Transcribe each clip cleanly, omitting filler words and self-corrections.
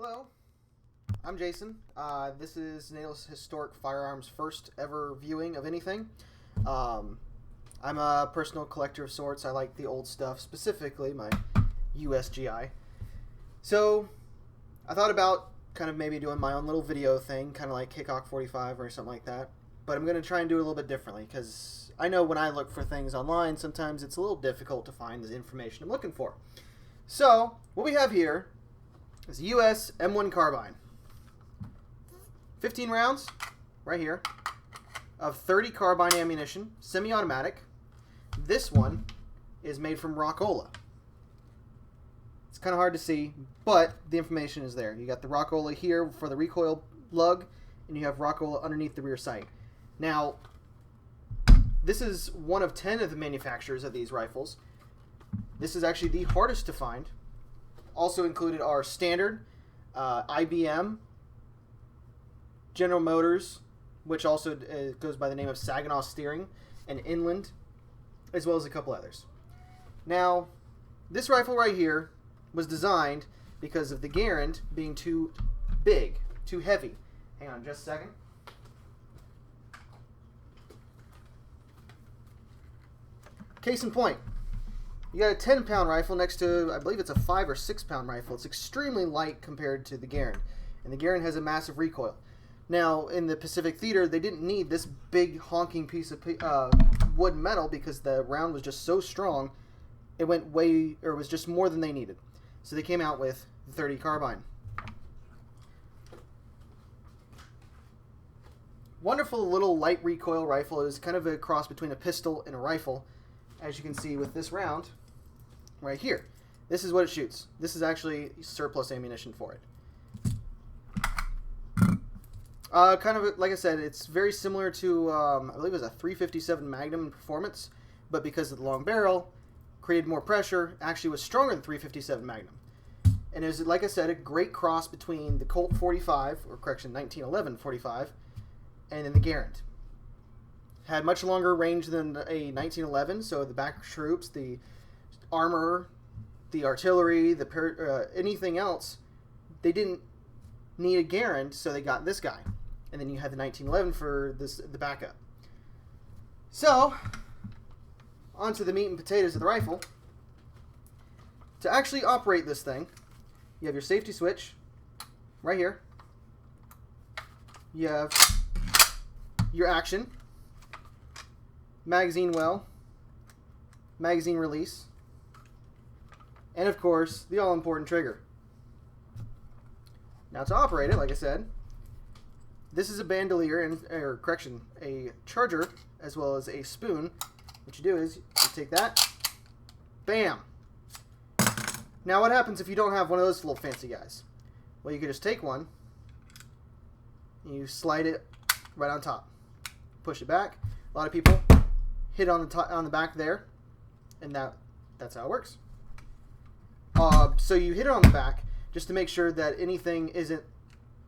Hello, I'm Jason. This is Natal's Historic Firearms' first ever viewing of anything. I'm a personal collector of sorts. I like the old stuff, specifically my USGI. So I thought about kind of maybe doing my own little video thing, kind of like Hickok 45 or something like that. But I'm going to try and do it a little bit differently, because I know when I look for things online, sometimes it's a little difficult to find the information I'm looking for. So what we have here is a US M1 Carbine. 15 rounds, right here, of 30 carbine ammunition, semi-automatic. This one is made from Rockola. It's kind of hard to see, but the information is there. You got the Rockola here for the recoil lug, and you have Rockola underneath the rear sight. Now, this is one of 10 of the manufacturers of these rifles. This is actually the hardest to find. Also included are Standard, IBM, General Motors, which also goes by the name of Saginaw Steering, and Inland, as well as a couple others. Now, this rifle right here was designed because of the Garand being too big, too heavy. Hang on just a second. Case in point. You got a 10-pound rifle next to, I believe it's a 5 or 6-pound rifle. It's extremely light compared to the Garand. And the Garand has a massive recoil. Now, in the Pacific Theater, they didn't need this big honking piece of wood metal because the round was just so strong, it went way, or it was just more than they needed. So they came out with the 30 carbine. Wonderful little light recoil rifle. It was kind of a cross between a pistol and a rifle, as you can see with this round right here. This is what it shoots. This is actually surplus ammunition for it. Kind of, like I said, it's very similar to, I believe it was a .357 Magnum in performance, but because of the long barrel, created more pressure, actually was stronger than .357 Magnum. And it was, like I said, a great cross between the Colt 45, or correction, 1911 45, and then the Garand. Had much longer range than a 1911, so the back troops, the armor, the artillery, anything else, they didn't need a Garand, so they got this guy. And then you had the 1911 for the backup. So, onto the meat and potatoes of the rifle. To actually operate this thing, you have your safety switch right here. You have your action, magazine well, magazine release, and of course the all-important trigger. Now to operate it, like I said, this is a bandolier, a charger, as well as a spoon. What you do is you take that, bam. Now what happens if you don't have one of those little fancy guys? Well, you can just take one, and you slide it right on top, push it back. A lot of people hit on the back there, and that's how it works. So you hit it on the back just to make sure that anything isn't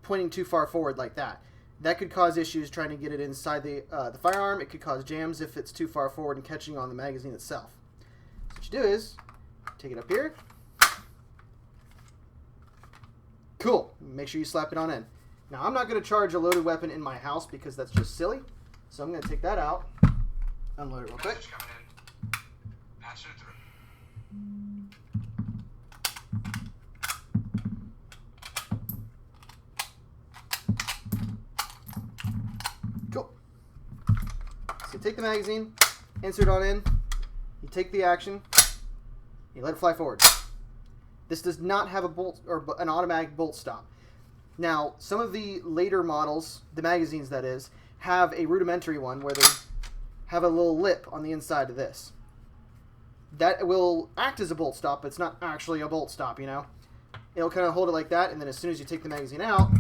pointing too far forward like that. That could cause issues trying to get it inside the firearm. It could cause jams if it's too far forward and catching on the magazine itself. So what you do is take it up here. Cool. Make sure you slap it on in. Now I'm not going to charge a loaded weapon in my house because that's just silly. So I'm going to take that out. Unload it real quick. Patch it through. Cool. So you take the magazine, insert on in, you take the action, you let it fly forward. This does not have a bolt or an automatic bolt stop. Now, some of the later models, the magazines that is, have a rudimentary one where they have a little lip on the inside of this. That will act as a bolt stop, but it's not actually a bolt stop, you know? It'll kind of hold it like that, and then as soon as you take the magazine out,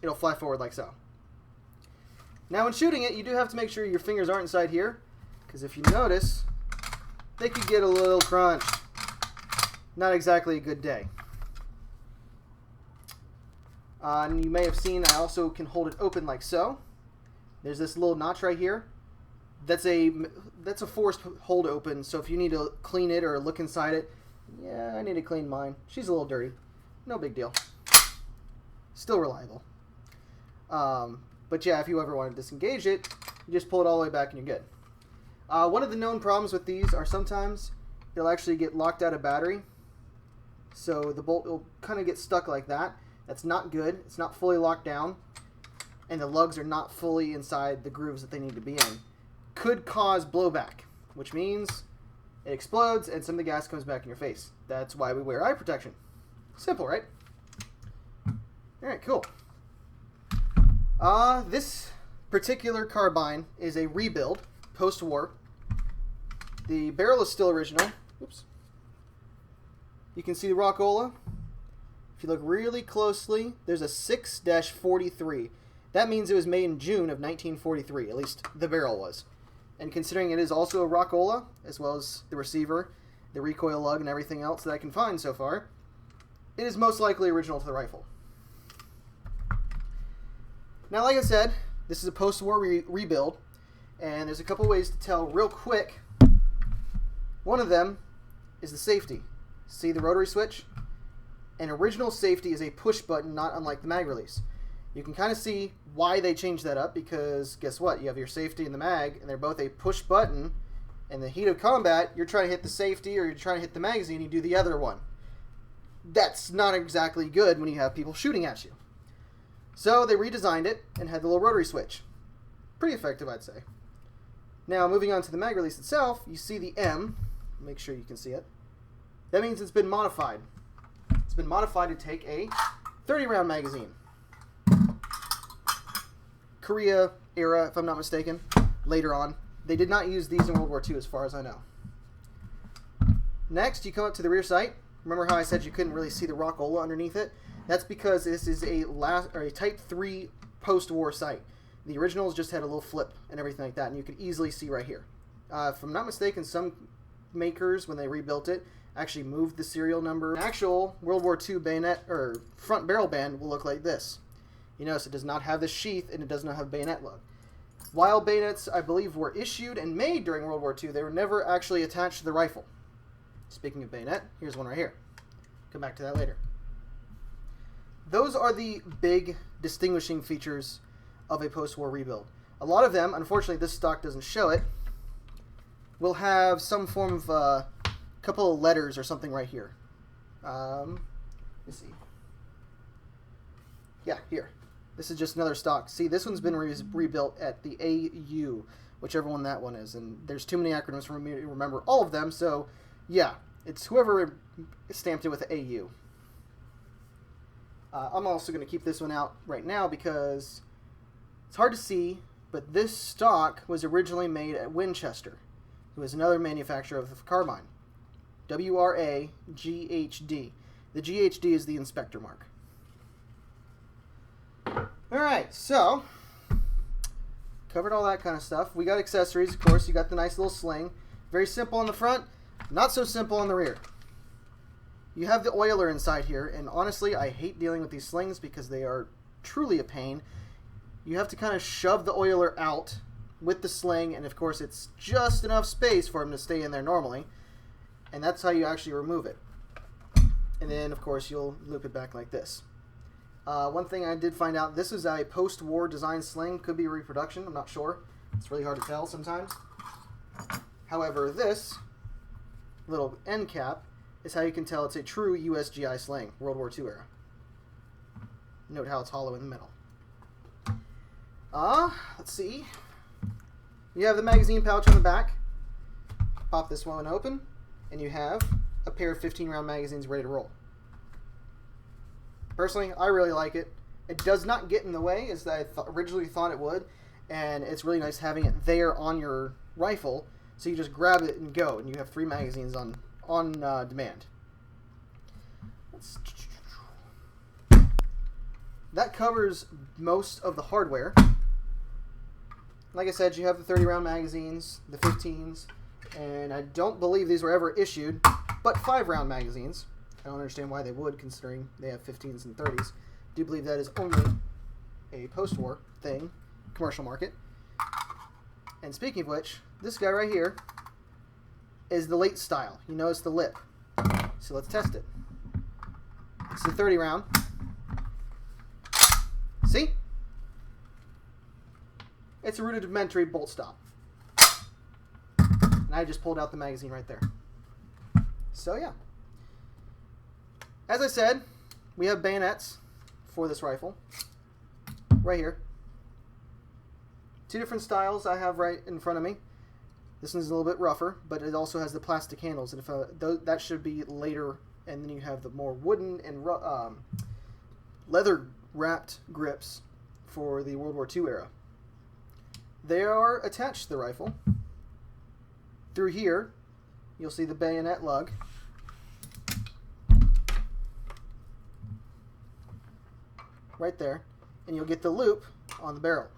it'll fly forward like so. Now when shooting it, you do have to make sure your fingers aren't inside here, because if you notice, they could get a little crunched. Not exactly a good day. And you may have seen I also can hold it open like so. There's this little notch right here. That's a forced hold open, so if you need to clean it or look inside it, yeah, I need to clean mine. She's a little dirty. No big deal. Still reliable. But yeah, if you ever want to disengage it, you just pull it all the way back and you're good. One of the known problems with these are sometimes it'll actually get locked out of battery. So the bolt will kind of get stuck like that. That's not good. It's not fully locked down. And the lugs are not fully inside the grooves that they need to be in. Could cause blowback, which means it explodes and some of the gas comes back in your face. That's why we wear eye protection. Simple, right? Alright, cool. This particular carbine is a rebuild, post-war. The barrel is still original. Oops. You can see the Rockola. If you look really closely, there's a 6-43. That means it was made in June of 1943, at least the barrel was. And considering it is also a Rockola, as well as the receiver, the recoil lug, and everything else that I can find so far, it is most likely original to the rifle. Now, like I said, this is a post-war rebuild, and there's a couple ways to tell real quick. One of them is the safety. See the rotary switch? An original safety is a push button, not unlike the mag release. You can kind of see why they changed that up, because guess what? You have your safety and the mag, and they're both a push button. In the heat of combat, you're trying to hit the safety or you're trying to hit the magazine, you do the other one. That's not exactly good when you have people shooting at you. So they redesigned it and had the little rotary switch. Pretty effective, I'd say. Now, moving on to the mag release itself, you see the M. Make sure you can see it. That means it's been modified. It's been modified to take a 30-round magazine. Korea era, if I'm not mistaken, later on. They did not use these in World War II, as far as I know. Next, you come up to the rear sight. Remember how I said you couldn't really see the Rockola underneath it? That's because this is a Type 3 post-war sight. The originals just had a little flip and everything like that, and you could easily see right here. If I'm not mistaken, some makers, when they rebuilt it, actually moved the serial number. An actual World War II bayonet or front barrel band will look like this. You notice it does not have the sheath and it does not have bayonet lug. While bayonets, I believe, were issued and made during World War II, they were never actually attached to the rifle. Speaking of bayonet, here's one right here. Come back to that later. Those are the big distinguishing features of a post-war rebuild. A lot of them, unfortunately this stock doesn't show it, will have some form of couple of letters or something right here. Let's see. Yeah, here. This is just another stock. See, this one's been rebuilt at the AU, whichever one that one is. And there's too many acronyms for me to remember all of them, so yeah, it's whoever stamped it with the AU. I'm also going to keep this one out right now because it's hard to see, but this stock was originally made at Winchester, who is another manufacturer of the carbine. WRA-GHD. The GHD is the inspector mark. Alright, so covered all that kind of stuff. We got accessories, of course. You got the nice little sling. Very simple on the front, not so simple on the rear. You have the oiler inside here, and honestly, I hate dealing with these slings because they are truly a pain. You have to kind of shove the oiler out with the sling, and of course it's just enough space for him to stay in there normally. And that's how you actually remove it. And then, of course, you'll loop it back like this. One thing I did find out, this is a post-war design sling. Could be a reproduction, I'm not sure. It's really hard to tell sometimes. However, this little end cap is how you can tell it's a true USGI sling, World War II era. Note how it's hollow in the middle. Let's see. You have the magazine pouch on the back. Pop this one open, and you have a pair of 15-round magazines ready to roll. Personally, I really like it. It does not get in the way as I originally thought it would, and it's really nice having it there on your rifle, so you just grab it and go, and you have 3 magazines on demand. That covers most of the hardware. Like I said, you have the 30-round magazines, the 15s, and I don't believe these were ever issued, but 5-round magazines. I don't understand why they would, considering they have 15s and 30s. I do believe that is only a post-war thing, commercial market. And speaking of which, this guy right here is the late style. You notice the lip. So let's test it. It's the 30-round. It's a rudimentary bolt stop. And I just pulled out the magazine right there. So yeah. As I said, we have bayonets for this rifle. Right here. 2 different styles I have right in front of me. This one's a little bit rougher, but it also has the plastic handles. And if that should be later. And then you have the more wooden and leather-wrapped grips for the World War II era. They are attached to the rifle. Through here, you'll see the bayonet lug. Right there. And you'll get the loop on the barrel.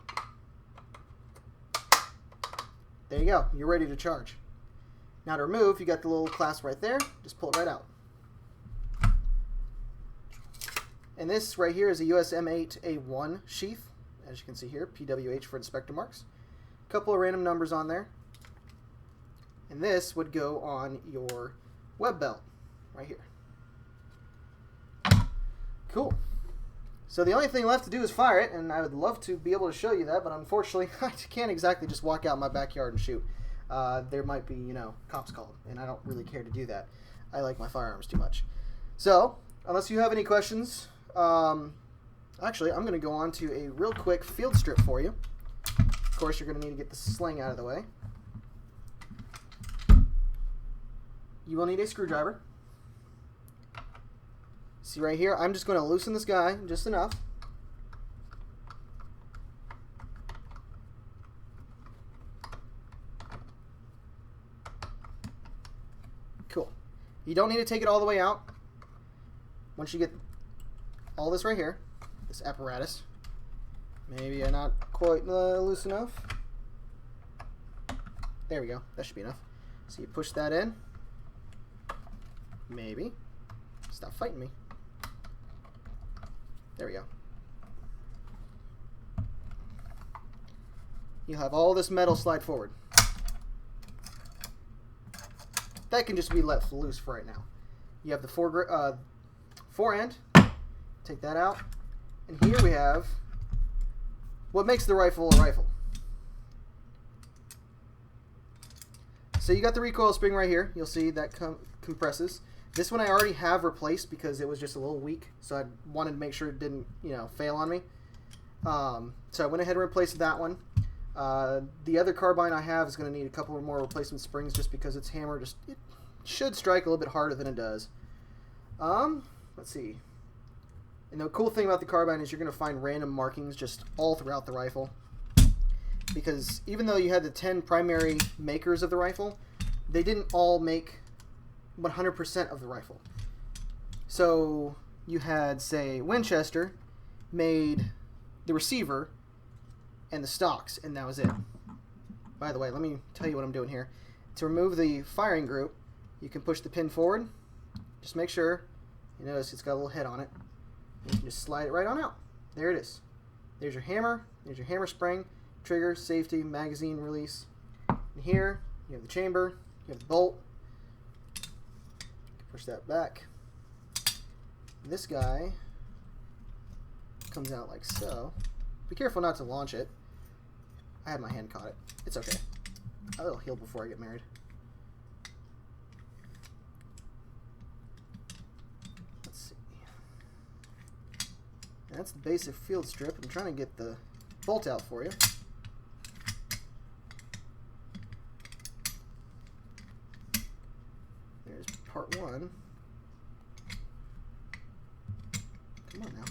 There you go. You're ready to charge. Now to remove, you got the little clasp right there. Just pull it right out. And this right here is a US M8A1 sheath. As you can see here, PWH for inspector marks. A couple of random numbers on there. And this would go on your web belt right here. Cool. So the only thing left to do is fire it, and I would love to be able to show you that, but unfortunately I can't exactly just walk out in my backyard and shoot. There might be, cops called, and I don't really care to do that. I like my firearms too much. So, unless you have any questions, actually I'm going to go on to a real quick field strip for you. Of course, you're going to need to get the sling out of the way. You will need a screwdriver. See right here, I'm just going to loosen this guy just enough. Cool. You don't need to take it all the way out. Once you get all this right here, this apparatus, maybe I'm not quite loose enough. There we go. That should be enough. So you push that in. Maybe. Stop fighting me. There we go. You have all this metal slide forward. That can just be let loose for right now. You have the fore end. Take that out. And here we have what makes the rifle a rifle. So you got the recoil spring right here. You'll see that compresses. This one I already have replaced because it was just a little weak, so I wanted to make sure it didn't, fail on me. So I went ahead and replaced that one. The other carbine I have is going to need a couple more replacement springs just because its hammer it should strike a little bit harder than it does. Let's see. And the cool thing about the carbine is you're going to find random markings just all throughout the rifle. Because even though you had the 10 primary makers of the rifle, they didn't all make 100% of the rifle. So you had, say, Winchester made the receiver and the stocks, and that was it. By the way, let me tell you what I'm doing here. To remove the firing group, you can push the pin forward. Just make sure. You notice it's got a little head on it. You can just slide it right on out. There it is. There's your hammer. There's your hammer spring, trigger, safety, magazine release. And here, you have the chamber. You have the bolt. Push that back. This guy comes out like so. Be careful not to launch it. I had my hand caught it. It's okay. I'll heal before I get married. Let's see. And that's the basic field strip. I'm trying to get the bolt out for you. There's part one. Come on now.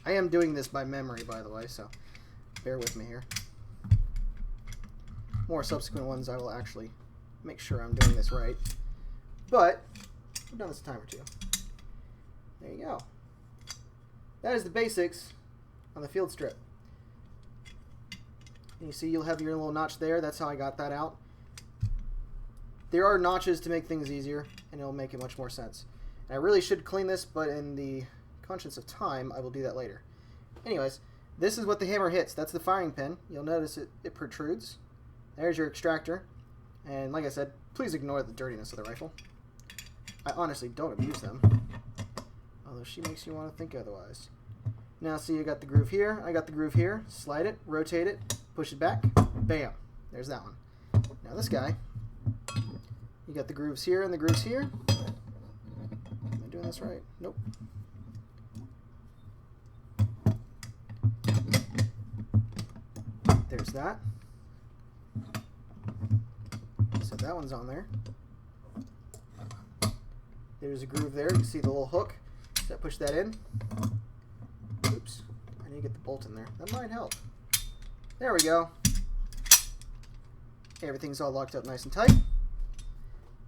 I am doing this by memory, by the way, so bear with me here. More subsequent ones I will actually make sure I'm doing this right. But I've done this a time or two. There you go. That is the basics on the field strip. And you see you'll have your little notch there. That's how I got that out. There are notches to make things easier, and it'll make it much more sense. And I really should clean this, but in the conscience of time, I will do that later. Anyways, this is what the hammer hits. That's the firing pin. You'll notice it protrudes. There's your extractor. And like I said, please ignore the dirtiness of the rifle. I honestly don't abuse them. Although she makes you want to think otherwise. Now, see, you got the groove here. I got the groove here. Slide it, rotate it, push it back. Bam. There's that one. Now this guy, you got the grooves here and the grooves here. Am I doing this right? Nope. There's that. So that one's on there. There's a groove there. You can see the little hook. So I push that in. Oops. I need to get the bolt in there. That might help. There we go. Everything's all locked up nice and tight.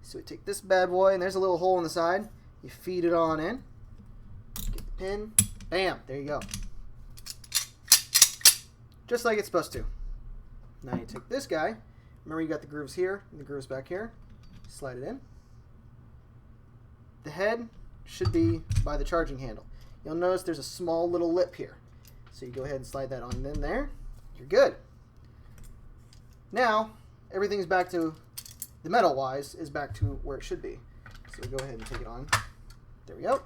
So we take this bad boy, and there's a little hole in the side. You feed it on in. Get the pin. Bam. There you go. Just like it's supposed to. Now you take this guy. Remember, you got the grooves here and the grooves back here. Slide it in. The head should be by the charging handle. You'll notice there's a small little lip here. So you go ahead and slide that on in there. You're good. Now, everything's back to, the metal-wise, is back to where it should be. So go ahead and take it on. There we go.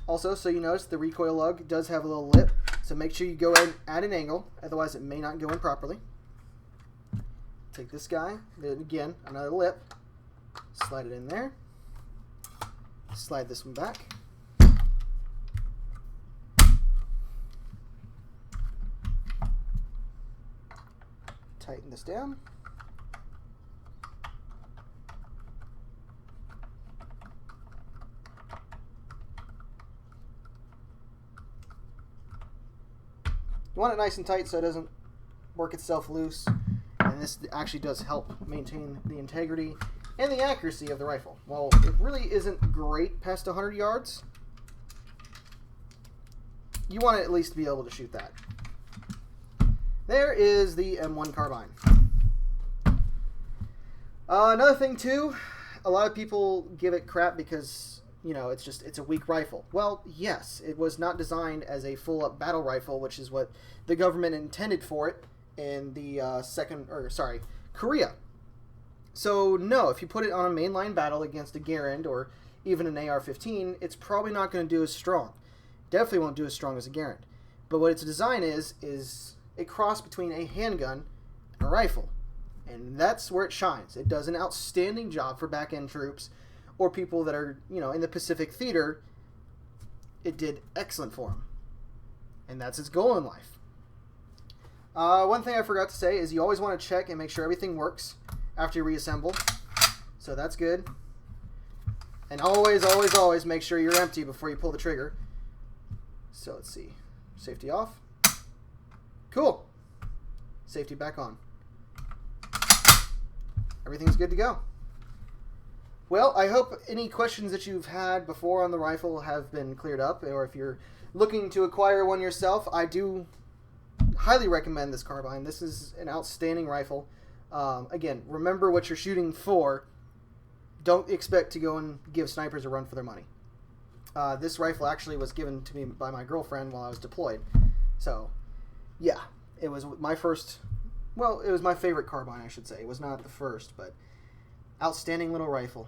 Also, so you notice, the recoil lug does have a little lip. So make sure you go ahead and add an angle. Otherwise, it may not go in properly. Take this guy. Then again, another lip. Slide it in there. Slide this one back. Tighten this down. You want it nice and tight so it doesn't work itself loose. And this actually does help maintain the integrity and the accuracy of the rifle. While it really isn't great past 100 yards, you want to at least be able to shoot that. There is the M1 Carbine. Another thing too, a lot of people give it crap because, you know, it's a weak rifle. Well, yes, it was not designed as a full-up battle rifle, which is what the government intended for it in the Korea. So no, if you put it on a mainline battle against a Garand or even an AR-15, it's probably not going to do as strong. Definitely won't do as strong as a Garand. But what its design is a cross between a handgun and a rifle. And that's where it shines. It does an outstanding job for back-end troops or people that are, you know, in the Pacific Theater. It did excellent for them. And that's its goal in life. One thing I forgot to say is you always want to check and make sure everything works after you reassemble. So that's good. And always, always, always make sure you're empty before you pull the trigger. So let's see. Safety off. Cool. Safety back on. Everything's good to go. Well, I hope any questions that you've had before on the rifle have been cleared up, or if you're looking to acquire one yourself, I do highly recommend this carbine. This is an outstanding rifle. Again, remember what you're shooting for. Don't expect to go and give snipers a run for their money. This rifle actually was given to me by my girlfriend while I was deployed. So, yeah, it was my first, well, it was my favorite carbine, I should say. It was not the first, but outstanding little rifle.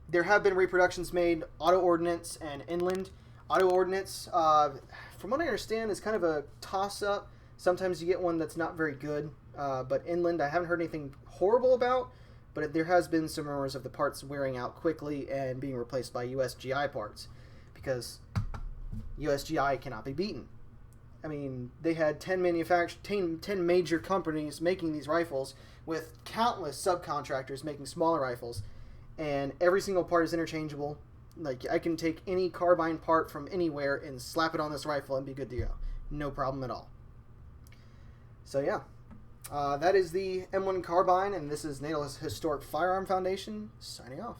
There have been reproductions made, auto ordnance and inland. Auto ordnance, from what I understand, is kind of a toss-up. Sometimes you get one that's not very good, but inland I haven't heard anything horrible about, but there has been some rumors of the parts wearing out quickly and being replaced by USGI parts, because USGI cannot be beaten. I mean, they had 10 major companies making these rifles with countless subcontractors making smaller rifles, and every single part is interchangeable. Like, I can take any carbine part from anywhere and slap it on this rifle and be good to go. No problem at all. So yeah, that is the M1 Carbine, and this is Natal's Historic Firearm Foundation, signing off.